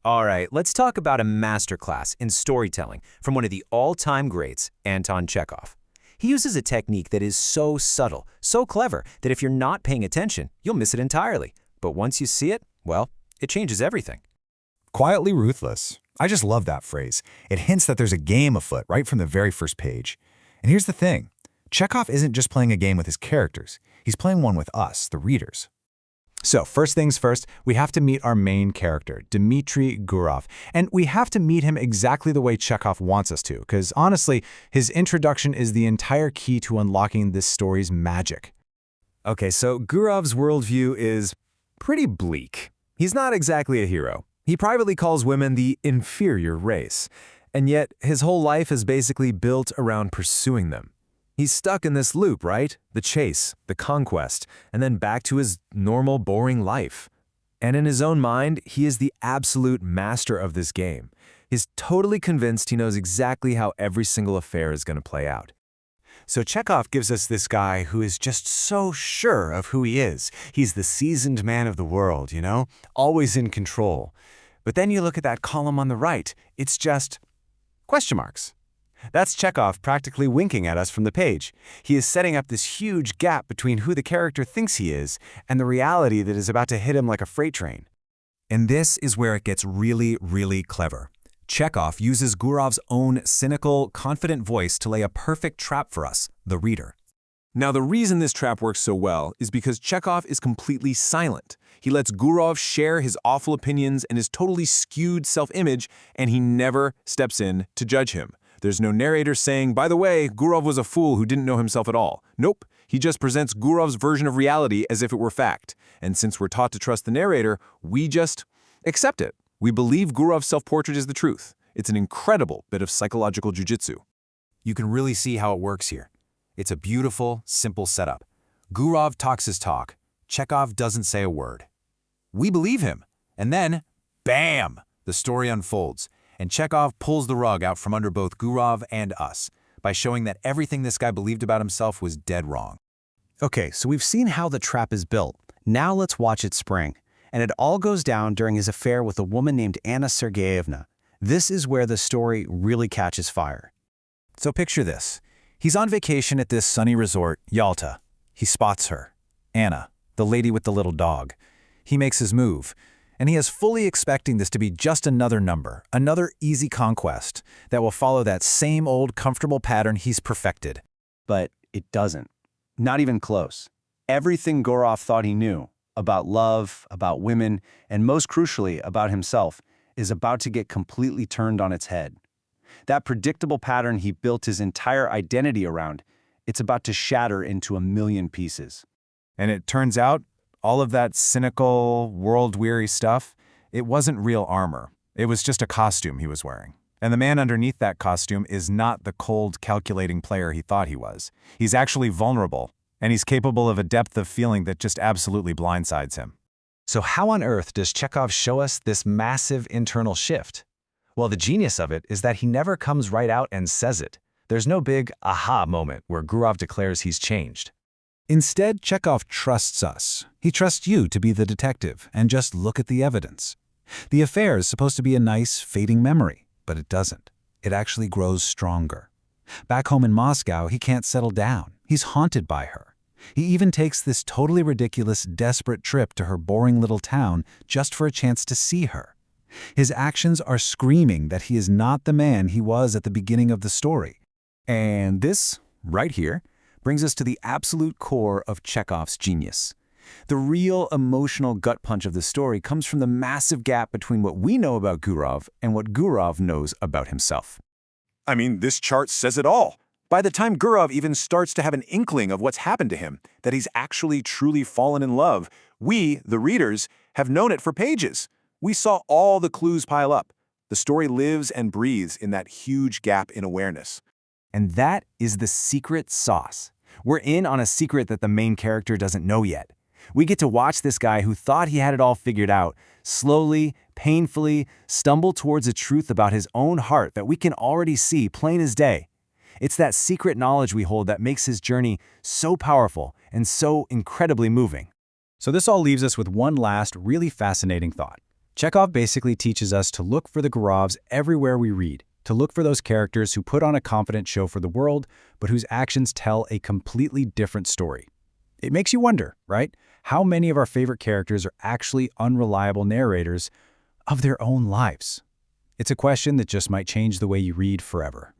All right, let's talk about a masterclass in storytelling from one of the all-time greats, Anton Chekhov. He uses a technique that is so subtle, so clever, that if you're not paying attention, you'll miss it entirely. But once you see it, well, it changes everything. Quietly ruthless. I just love that phrase. It hints that there's a game afoot right from the very first page. And here's the thing. Chekhov isn't just playing a game with his characters. He's playing one with us, the readers. So first things first, we have to meet our main character, Dmitry Gurov. And we have to meet him exactly the way Chekhov wants us to, because honestly, his introduction is the entire key to unlocking this story's magic. Okay, so Gurov's worldview is pretty bleak. He's not exactly a hero. He privately calls women the inferior race, and yet his whole life is basically built around pursuing them. He's stuck in this loop, right? The chase, the conquest, and then back to his normal, boring life. And in his own mind, he is the absolute master of this game. He's totally convinced he knows exactly how every single affair is going to play out. So Chekhov gives us this guy who is just so sure of who he is. He's the seasoned man of the world, always in control. But then you look at that column on the right, it's just question marks. That's Chekhov practically winking at us from the page. He is setting up this huge gap between who the character thinks he is and the reality that is about to hit him like a freight train. And this is where it gets really, really clever. Chekhov uses Gurov's own cynical, confident voice to lay a perfect trap for us, the reader. Now, the reason this trap works so well is because Chekhov is completely silent. He lets Gurov share his awful opinions and his totally skewed self-image, and he never steps in to judge him. There's no narrator saying, by the way, Gurov was a fool who didn't know himself at all. Nope, he just presents Gurov's version of reality as if it were fact. And since we're taught to trust the narrator, we just accept it. We believe Gurov's self-portrait is the truth. It's an incredible bit of psychological jujitsu. You can really see how it works here. It's a beautiful, simple setup. Gurov talks his talk. Chekhov doesn't say a word. We believe him. And then, bam! The story unfolds. And Chekhov pulls the rug out from under both Gurov and us by showing that everything this guy believed about himself was dead wrong. Okay, so we've seen how the trap is built. Now let's watch it spring. And it all goes down during his affair with a woman named Anna Sergeyevna. This is where the story really catches fire. So picture this. He's on vacation at this sunny resort, Yalta. He spots her, Anna, the lady with the little dog. He makes his move. And he is fully expecting this to be just another number, another easy conquest that will follow that same old comfortable pattern he's perfected. But it doesn't. Not even close. Everything Gurov thought he knew about love, about women, and most crucially about himself is about to get completely turned on its head. That predictable pattern he built his entire identity around, it's about to shatter into a million pieces. And it turns out, all of that cynical, world-weary stuff, it wasn't real armor. It was just a costume he was wearing. And the man underneath that costume is not the cold, calculating player he thought he was. He's actually vulnerable, and he's capable of a depth of feeling that just absolutely blindsides him. So how on earth does Chekhov show us this massive internal shift? Well, the genius of it is that he never comes right out and says it. There's no big aha moment where Gurov declares he's changed. Instead, Chekhov trusts us. He trusts you to be the detective and just look at the evidence. The affair is supposed to be a nice, fading memory, but it doesn't. It actually grows stronger. Back home in Moscow, he can't settle down. He's haunted by her. He even takes this totally ridiculous, desperate trip to her boring little town just for a chance to see her. His actions are screaming that he is not the man he was at the beginning of the story. And this, right here, brings us to the absolute core of Chekhov's genius. The real emotional gut punch of the story comes from the massive gap between what we know about Gurov and what Gurov knows about himself. I mean, this chart says it all. By the time Gurov even starts to have an inkling of what's happened to him, that he's actually truly fallen in love, we, the readers, have known it for pages. We saw all the clues pile up. The story lives and breathes in that huge gap in awareness. And that is the secret sauce. We're in on a secret that the main character doesn't know yet. We get to watch this guy who thought he had it all figured out, slowly, painfully, stumble towards a truth about his own heart that we can already see plain as day. It's that secret knowledge we hold that makes his journey so powerful and so incredibly moving. So this all leaves us with one last really fascinating thought. Chekhov basically teaches us to look for the Gurovs everywhere we read, to look for those characters who put on a confident show for the world, but whose actions tell a completely different story. It makes you wonder, right? How many of our favorite characters are actually unreliable narrators of their own lives? It's a question that just might change the way you read forever.